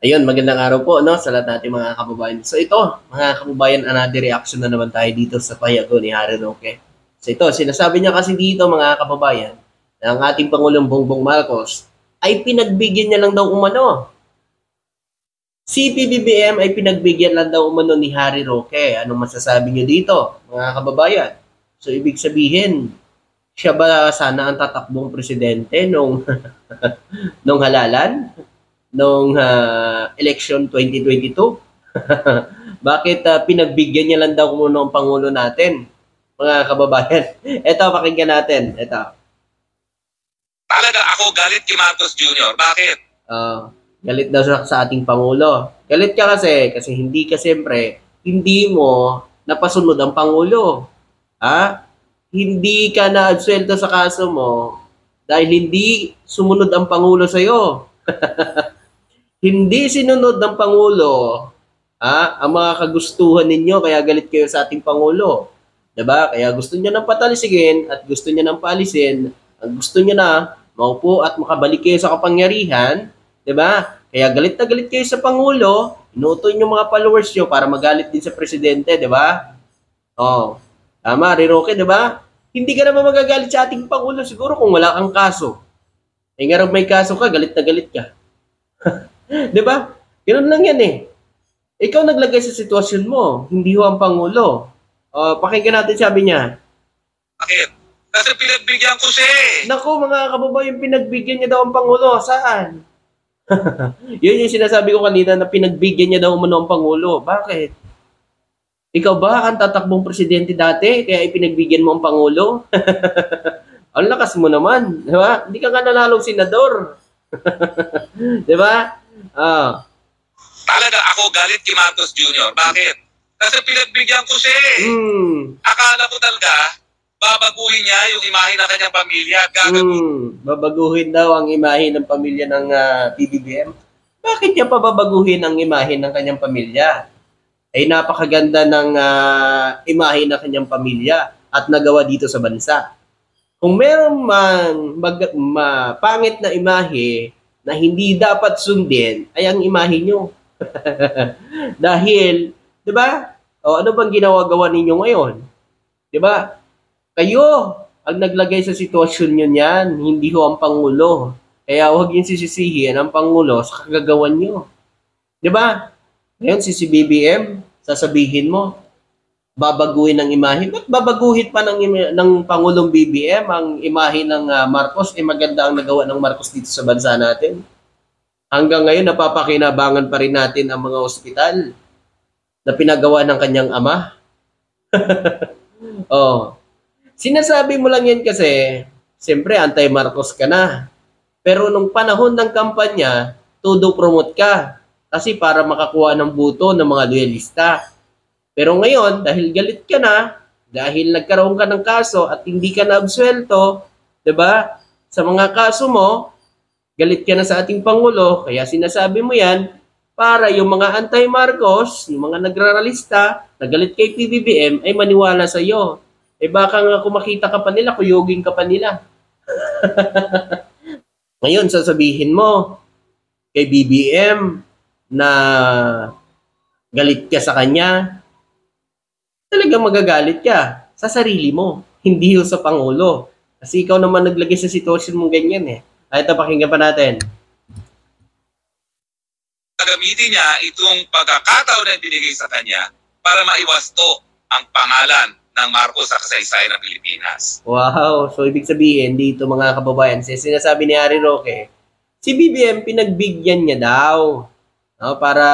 Ayun, magandang araw po, no, sa lahat natin mga kababayan. So ito, mga kababayan, another reaction na naman tayo dito sa payago ni Harry Roque. So ito, sinasabi niya kasi dito mga kababayan, na ang ating Pangulong Bongbong Marcos ay pinagbigyan niya lang daw umano. Si PBBM ay pinagbigyan lang daw umano ni Harry Roque. Anong masasabi niyo dito, mga kababayan? So ibig sabihin, siya ba sana ang tatakbong presidente nung nung halalan? Nung election 2022? Bakit pinagbigyan niya lang daw muna ang Pangulo natin, mga kababayan? Ito, pakinggan natin. Ito. Talaga ako galit kay Marcos Jr. Bakit? Galit daw sa ating Pangulo. Galit ka kasi hindi ka siyempre, hindi mo napasunod ang Pangulo. Hindi ka na-absuelto sa kaso mo dahil hindi sumunod ang Pangulo sa'yo. Hindi sinunod ng Pangulo ang mga kagustuhan ninyo, kaya galit kayo sa ating Pangulo. Diba? Kaya gusto niya nang patalisigin at gusto niya nang paalisin. Ang gusto niya na maupo at makabalik kayo sa kapangyarihan. Diba? Kaya galit na galit kayo sa Pangulo. Inuutoy niyo mga followers niyo para magalit din sa Presidente. Diba? Oh, tama, Riroque, diba? Hindi ka naman magagalit sa ating Pangulo siguro kung wala kang kaso. Eh nga may kaso ka, galit na galit ka. Diba? Ganoon lang yan eh. Ikaw naglagay sa sitwasyon mo, hindi ho ang Pangulo. Pakinggan natin sabi niya. Bakit? Kasi pinagbigyan ko siya eh. Naku mga kababayan, pinagbigyan niya daw ang Pangulo. Saan? Yun yung sinasabi ko kanina na pinagbigyan niya daw umano ang Pangulo. Bakit? Ikaw ba ang tatakbong presidente dati kaya ipinagbigyan mo ang Pangulo? Ang lakas mo naman. Diba? Hindi ka nga nanalong senador. Diba? Talaga ako galit kay Marcos Jr. Bakit? Kasi pinagbigyan ko siya eh. Akala ko talaga, babaguhin niya yung imahe ng kanyang pamilya. Babaguhin daw ang imahe ng pamilya ng PBBM. Bakit niya pa babaguhin ang imahe ng kanyang pamilya? Ay napakaganda ng imahe ng kanyang pamilya at nagawa dito sa bansa. Kung meron man pangit na imahe na hindi dapat sundin, ay ang imahe nyo. Dahil, di ba? Ano bang ginagawa ninyo ngayon? Di ba? Kayo ang naglagay sa sitwasyon nyo niyan, hindi ho ang Pangulo. Kaya huwag yung sisisihin ang Pangulo sa kagagawan nyo. Di ba? Ngayon, si BBM, sasabihin mo, babaguhin ang imahe. Ba't babaguhin pa ng Pangulong BBM ang imahe ng Marcos? Maganda ang nagawa ng Marcos dito sa bansa natin. Hanggang ngayon, napapakinabangan pa rin natin ang mga ospital na pinagawa ng kanyang ama. Sinasabi mo lang yan kasi, siyempre, anti-Marcos ka na. Pero nung panahon ng kampanya, todo promote ka. Kasi para makakuha ng buto ng mga loyalista. Pero ngayon, dahil galit ka na, dahil nagkaroon ka ng kaso at hindi ka na-absuelto, 'di ba? Sa mga kaso mo, galit ka na sa ating Pangulo, kaya sinasabi mo 'yan para yung mga anti-Marcos, yung mga nagraralista, na galit kay PBBM ay maniwala sa iyo. Baka nga kung makita ka pa nila, kuyogin ka pa nila. Ngayon, sasabihin mo kay BBM na galit ka sa kanya, talagang magagalit ka sa sarili mo, hindi sa Pangulo. Kasi ikaw naman naglagay sa sitwasyon mong ganyan eh. Ito, pakinggan pa natin. Gagamitin niya itong pagkakataon na binigay sa kanya para maiwasto ang pangalan ng Marcos sa kasaysayan ng Pilipinas. Wow! So, ibig sabihin dito mga kababayan, sinasabi ni Harry Roque, si BBM pinagbigyan niya daw para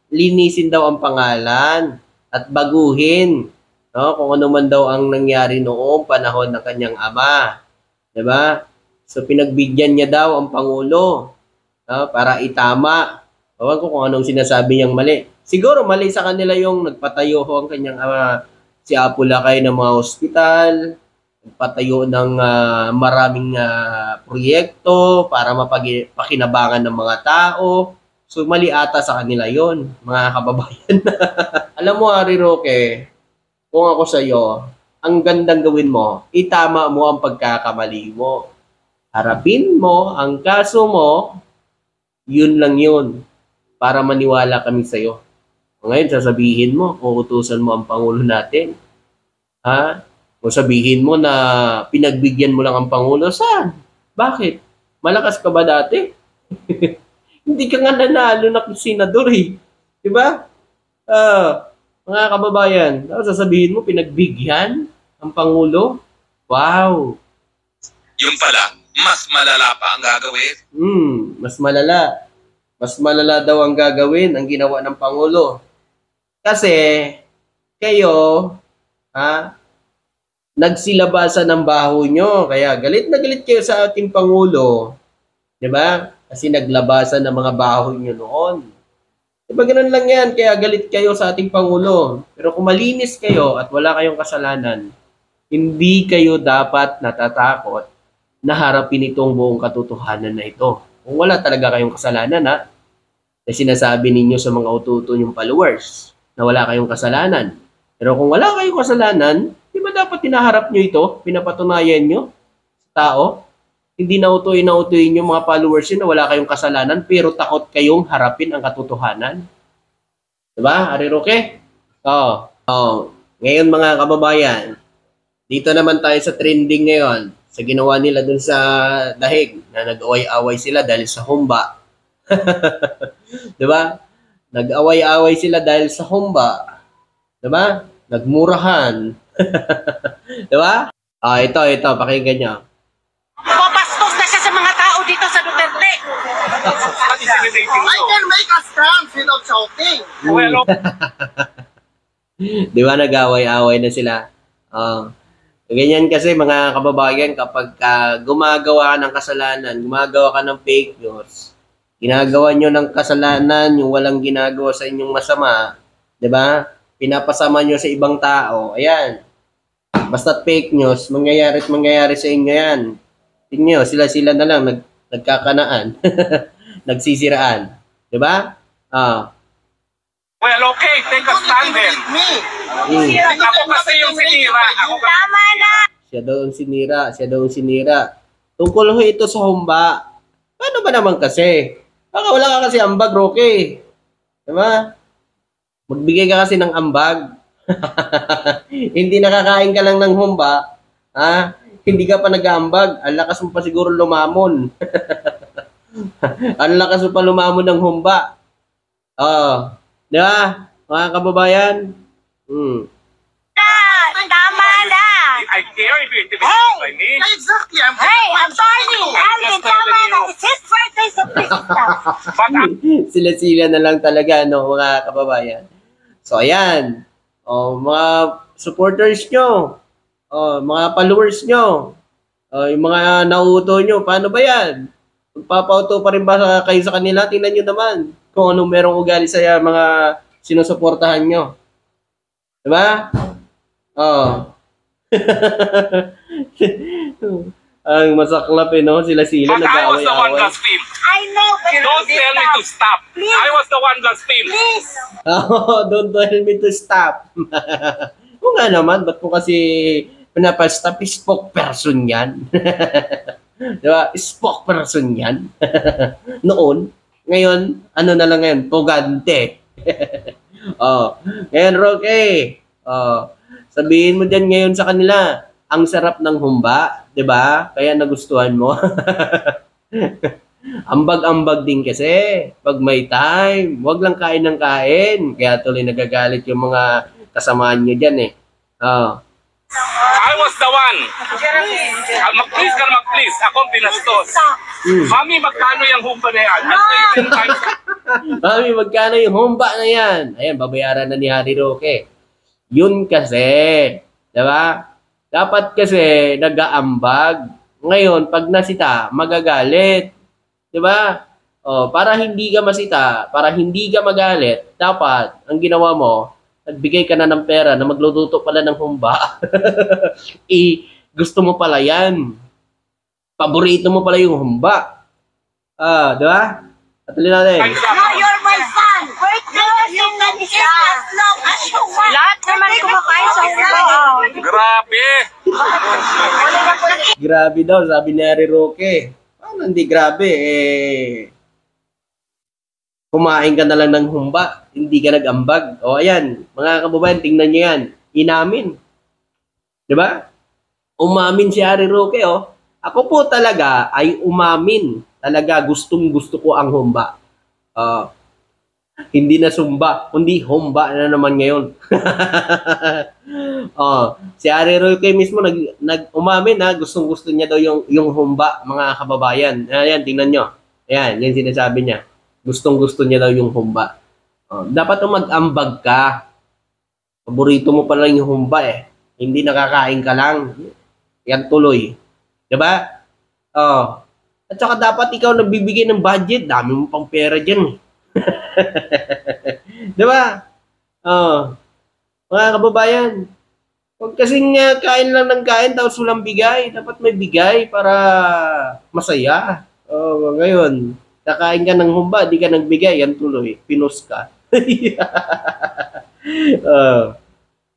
linisin daw ang pangalan at baguhin kung ano man daw ang nangyari noong panahon ng kanyang ama. Diba? So, pinagbigyan niya daw ang Pangulo para itama. Ewan ko kung anong sinasabi niyang mali. Siguro mali sa kanila yung nagpatayo ang kanyang si Apo Lakay ng mga ospital, nagpatayo ng maraming proyekto para mapakinabangan ng mga tao. So mali ata sa kanila yon, mga kababayan. Alam mo, Harry Roque, kung ako sa iyo, ang gandang gawin mo, itama mo ang pagkakamali mo. Harapin mo ang kaso mo, yun lang yun. para maniwala kami sa'yo. Ngayon, sasabihin mo, uutusan mo ang Pangulo natin. Ha? O sabihin mo na pinagbigyan mo lang ang Pangulo. Saan? Bakit? Malakas ka ba dati? Hindi ka nga nanalo na senador eh. Diba? Mga kababayan, sasabihin mo, pinagbigyan ang Pangulo? Wow! Yung pala, mas malala pa ang gagawin. Mas malala. Mas malala daw ang gagawin ang ginawa ng Pangulo. Kasi, kayo, nagsilabasan ng baho nyo. Kaya galit na galit kayo sa ating Pangulo. Diba? Kasi naglabasan ng mga baho nyo noon. Diba ganun lang yan? Kaya galit kayo sa ating Pangulo. Pero kung malinis kayo at wala kayong kasalanan, hindi kayo dapat natatakot na harapin itong buong katotohanan na ito. Kung wala talaga kayong kasalanan, na sinasabi ninyo sa mga ututo yung followers na wala kayong kasalanan. Pero kung wala kayong kasalanan, di ba dapat tinaharap nyo ito? Pinapatunayan nyo sa tao? Hindi nautuin yung mga followers yun na wala kayong kasalanan pero takot kayong harapin ang katotohanan. Diba, Ari Roque? Ngayon mga kababayan, dito naman tayo sa trending ngayon. Sa ginawa nila dun sa dahig na nag-away-away sila dahil sa humba. Diba? Nag-away-away sila dahil sa humba. Diba? Nagmurahan. Diba? Ito, pakinggan nyo. Papastos na siya sa mga tao dito sa Duterte. I can make a stance without shouting. Diba? Nag-away-away na sila. Ganyan kasi mga kababayan, kapag gumagawa ka ng kasalanan, gumagawa ka ng fake news, ginagawa nyo ng kasalanan, yung walang ginagawa sa inyong masama, di ba? Pinapasama nyo sa ibang tao, ayan. Basta't fake news, mangyayari sa inyo yan. Tingnan nyo, sila na lang nagkakanaan, nagsisiraan. Di ba? Well, okay, take a stand then. Ako kasi yung sinira. Tama na! Siya daw ang sinira. Tungkol ho ito sa humba. Paano ba naman kasi? Baka wala ka kasi ambag, Roque. Diba? Magbigay ka kasi ng ambag. Hindi nakakain ka lang ng humba. Hindi ka pa nag-aambag. Ang lakas mo pa siguro lumamon. Ang lakas mo pa lumamon ng humba. Diba? Mga kababayan? Tama na! I care if you intimidate by me. Exactly. Hey, attorney! Alvin, tama na! It's his birthday, so please stop. But Sila na lang talaga, no, mga kababayan. So, ayan. Mga supporters nyo. Mga followers nyo. Yung mga nauuto nyo. Paano ba yan? Magpapauto pa rin ba kayo sa kanila? Tingnan nyo naman kung anong merong ugali sa mga sinusuportahan nyo. Diba? Ang masaklap no? Sila I was the one nag-aaway-away. blasphemed. I know, but Don't tell me to stop. I was the one blasphemed. Please! Don't tell me to stop. Kung nga naman, ba't po kasi pinapastop? Spokesperson yan. Diba? Spokesperson yan. Noon. Ngayon, ano na lang ngayon? Pugante. Ngayon, Roque. Sabihin mo dyan ngayon sa kanila, ang sarap ng humba, 'di ba? Kaya nagustuhan mo. Ambag-ambag din kasi. Pag may time, wag lang kain ng kain. Kaya tuloy nagagalit yung mga kasamaan nyo dyan eh. I was the one. Mag-please ka na mag-please. Ako ang pinastos. Mami, magkano yung humba na yan? Mami, magkano yung humba na yan? Ayan, babayaran na ni Harry Roque. Yun kasi, diba? Dapat kasi nag-aambag. Ngayon, pag nasita, magagalit. Diba? Para hindi ka masita, para hindi ka magalit, dapat, ang ginawa mo, nagbigay ka na ng pera na magluluto pala ng humba. Gusto mo pala yan. Paborito mo pala yung humba. Diba? Patuloy natin. No, you're my son! Birthday yung isa! As long as you want! Lahat naman kumakain sa humba. Grabe. Grabe daw, sabi ni Harry Roque. Paano hindi grabe? kumain ka na lang ng humba, hindi ka nag-ambag. O ayan, mga kababayan, tingnan nyo yan. Inamin. Di ba? Umamin si Harry Roque, oh. Ako po talaga ay umamin. Talaga gustong-gusto ko ang humba. Hindi na sumba, kundi humba na naman ngayon. Si Harry Roque mismo umamin na gustong-gusto niya daw yung humba, mga kababayan. Ayan, tingnan nyo. Ayan, yan sinasabi niya. Gustong-gusto niya daw yung humba. Dapat mag-ambag ka. Paborito mo pa lang yung humba eh. Hindi nakakain ka lang. Yan tuloy. Diba? At saka dapat ikaw nagbibigay ng budget. Dami mo pang pera dyan. Diba? Mga kababayan, huwag kasing kain lang ng kain tapos walang bigay. Dapat may bigay para masaya. Ngayon, kakain ka ng humba, di ka nagbigay, yan tuloy, pinos ka.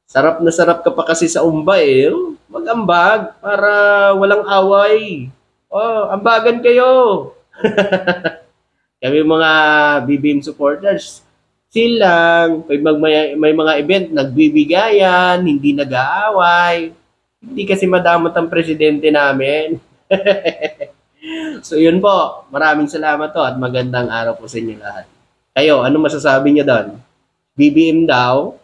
Sarap na sarap ka pa kasi sa humba eh. Mag-ambag para walang away. Ambagan kayo. Kami mga BBM supporters, silang may mga event, nagbibigayan, hindi nag-aaway. Hindi kasi madamot ang presidente namin. So yun po, maraming salamat to at magandang araw po sa inyo lahat. Kayo, ano masasabi niyo doon? BBM daw,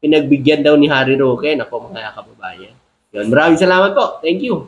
pinagbigyan daw ni Harry Roque. Nako mga kababayan. Yun, maraming salamat po. Thank you.